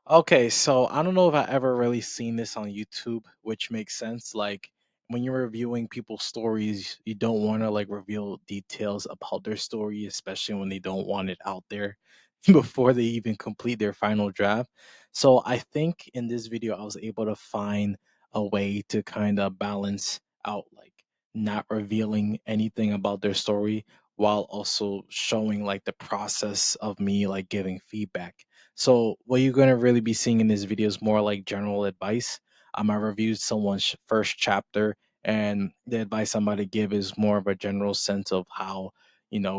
Okay, so I don't know if I ever really seen this on YouTube, which makes sense. Like when you're reviewing people's stories, you don't want to like reveal details about their story, especially when they don't want it out there before they even complete their final draft. So I think in this video, I was able to find a way to kind of balance out like not revealing anything about their story while also showing like the process of me like giving feedback. So what you're gonna really be seeing in this video is more like general advice. I reviewed someone's first chapter, and the advice I'm about to give is more of a general sense of how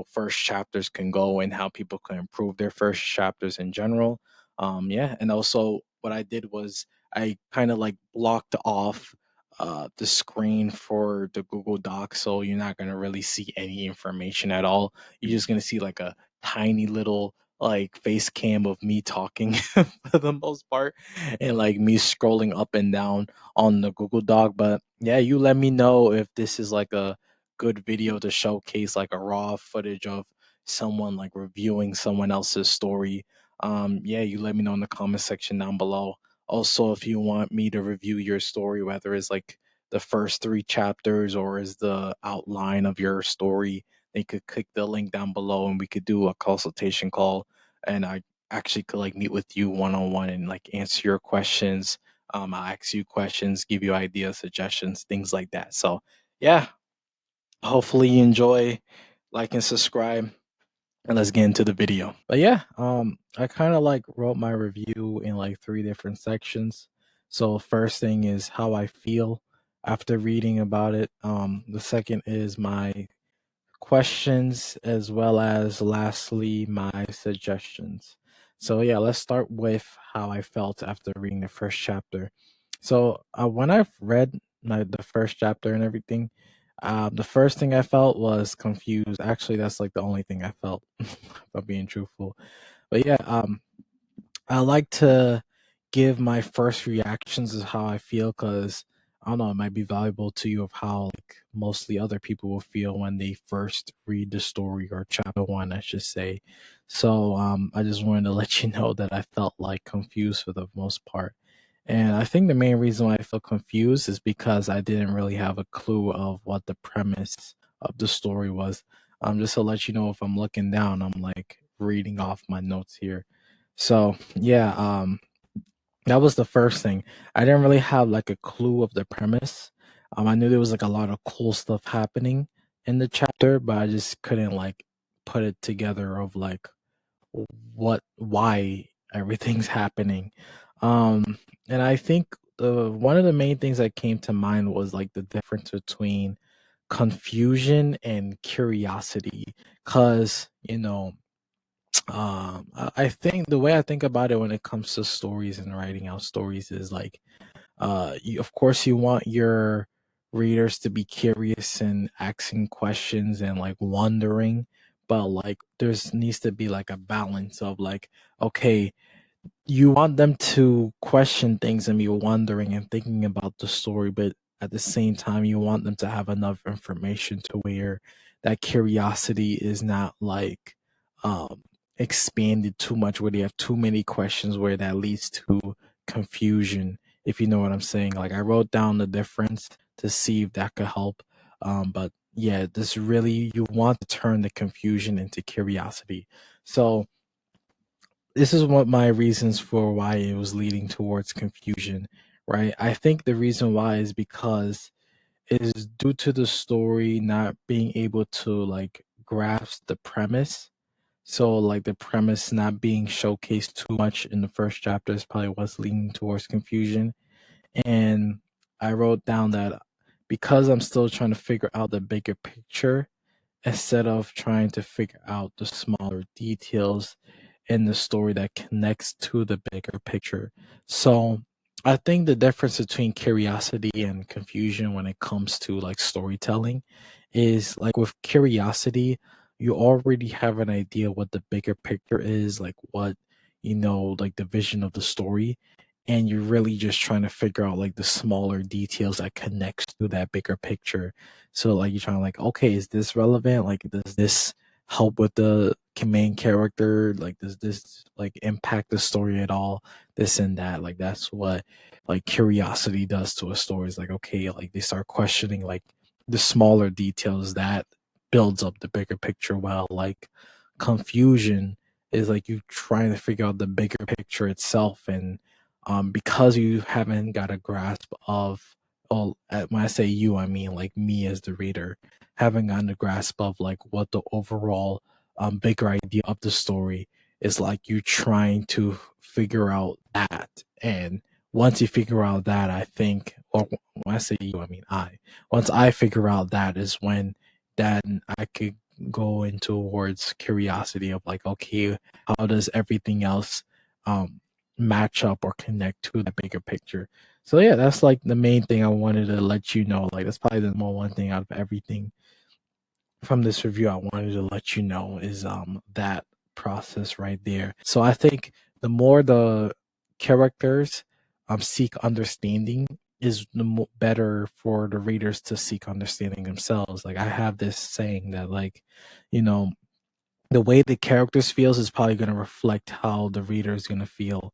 first chapters can go and how people can improve their first chapters in general. Yeah, and also what I did was I kind of like blocked off the screen for the Google Doc, so you're not gonna really see any information at all. You're just gonna see like a tiny little like face cam of me talking for the most part and like me scrolling up and down on the Google Doc. But yeah, you let me know if this is like a good video to showcase like a raw footage of someone like reviewing someone else's story. Yeah, you let me know in the comment section down below. Also, if you want me to review your story, whether it's like the first three chapters or is the outline of your story, they could click the link down below and we could do a consultation call and I actually could like meet with you one on one and like answer your questions. I'll ask you questions, give you ideas, suggestions, things like that. So yeah, hopefully you enjoy, like and subscribe, and let's get into the video. But yeah, I kind of like wrote my review in like three different sections. So first thing is how I feel after reading about it. The second is my questions as well as lastly my suggestions. So yeah, let's start with how I felt after reading the first chapter. So when I've read the first chapter and everything, the first thing I felt was confused. Actually, that's like the only thing I felt, if I'm being truthful. But yeah, I like to give my first reactions of how I feel because I don't know, it might be valuable to you of how like mostly other people will feel when they first read the story or chapter one, I should say. So I just wanted to let you know that I felt like confused for the most part. And I think the main reason why I felt confused is because I didn't really have a clue of what the premise of the story was. Just to let you know, if I'm looking down, I'm like reading off my notes here. So yeah, that was the first thing. I didn't really have like a clue of the premise. I knew there was like a lot of cool stuff happening in the chapter, but I just couldn't like put it together of like why everything's happening. Um, and I think the one of the main things that came to mind was like the difference between confusion and curiosity, because I think the way I think about it when it comes to stories and writing out stories is like of course you want your readers to be curious and asking questions and like wondering, but like there's needs to be like a balance of like, okay, you want them to question things and be wondering and thinking about the story, but at the same time, you want them to have enough information to where that curiosity is not like um, expanded too much, where they have too many questions, where that leads to confusion. If you know what I'm saying, like I wrote down the difference to see if that could help. But yeah, this really you want to turn the confusion into curiosity. So this is what my reasons for why it was leading towards confusion, right? I think the reason why is because it is due to the story not being able to like grasp the premise. So like the premise not being showcased too much in the first chapter is probably what's leading towards confusion. And I wrote down that because I'm still trying to figure out the bigger picture, instead of trying to figure out the smaller details in the story that connects to the bigger picture. So I think the difference between curiosity and confusion when it comes to like storytelling is like with curiosity, you already have an idea what the bigger picture is, like what, like the vision of the story. And you're really just trying to figure out like the smaller details that connects to that bigger picture. So like you're trying to like, okay, is this relevant? Like, does this help with the main character? Like, does this like impact the story at all? This and that. Like, that's what like curiosity does to a story. It's like, okay, like they start questioning like the smaller details that builds up the bigger picture. Well, like confusion is like you trying to figure out the bigger picture itself, and because you haven't got a grasp of, oh, when I say you, I mean like me as the reader, having gotten a grasp of like what the overall bigger idea of the story is, like you trying to figure out that. And once you figure out that, I think, or when I say you, I mean once I figure out that is when then I could go into towards curiosity of like, okay, how does everything else um match up or connect to the bigger picture? So yeah, that's like the main thing I wanted to let you know. Like that's probably the more one thing out of everything from this review I wanted to let you know is that process right there. So I think the more the characters seek understanding is the better for the readers to seek understanding themselves. Like I have this saying that like, you know, the way the characters feels is probably going to reflect how the reader is going to feel,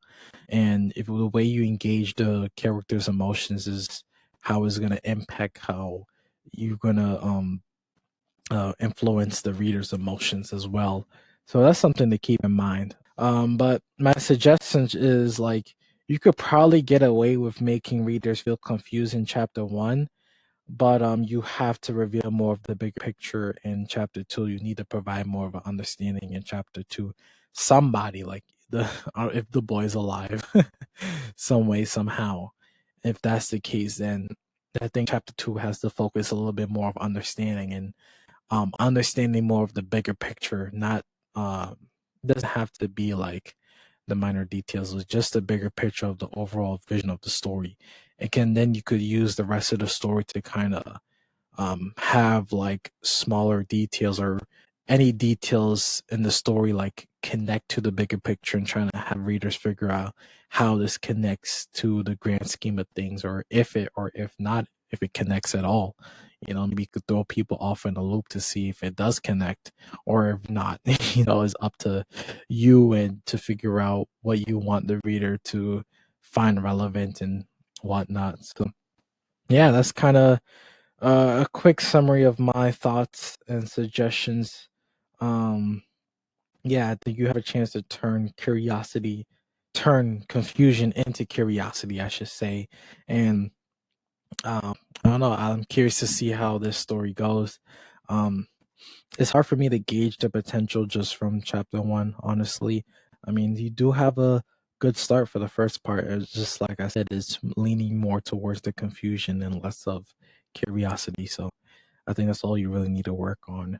and if the way you engage the characters emotions is how it's going to impact how you're going to influence the reader's emotions as well. So that's something to keep in mind. But my suggestion is like you could probably get away with making readers feel confused in chapter one, but you have to reveal more of the big picture in chapter two. You need to provide more of an understanding in chapter two. Somebody like the if the boy's alive, some way somehow. If that's the case, then I think chapter two has to focus a little bit more of understanding and understanding more of the bigger picture. Not doesn't have to be like the minor details. It's just a bigger picture of the overall vision of the story. And can then you could use the rest of the story to kind of have like smaller details or any details in the story like connect to the bigger picture, and trying to have readers figure out how this connects to the grand scheme of things, or if not, if it connects at all. You know, maybe you could throw people off in a loop to see if it does connect, or if not. You know, it's up to you and to figure out what you want the reader to find relevant and whatnot. So yeah, that's kind of a quick summary of my thoughts and suggestions. Um, yeah, I think you have a chance to turn confusion into curiosity, I should say. And I don't know, I'm curious to see how this story goes. Um, it's hard for me to gauge the potential just from chapter one, honestly. I mean, you do have a good start for the first part. It's just like I said, it's leaning more towards the confusion and less of curiosity. So I think that's all you really need to work on.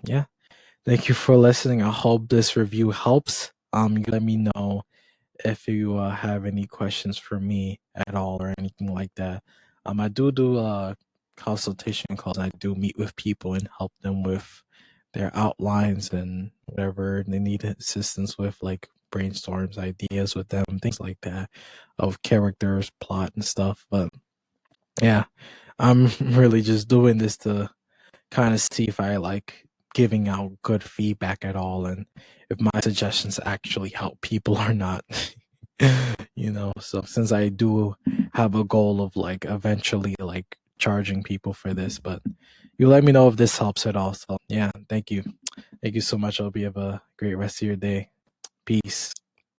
Yeah. Thank you for listening. I hope this review helps. You let me know if you have any questions for me at all or anything like that. I do consultation calls. I do meet with people and help them with their outlines and whatever they need assistance with, like brainstorms, ideas with them, things like that, of characters, plot, and stuff. But yeah, I'm really just doing this to kind of see if I like giving out good feedback at all, and if my suggestions actually help people or not. You know, so since I do have a goal of like eventually like charging people for this, but you let me know if this helps at all. So yeah, thank you so much. I hope you have a great rest of your day. Peace.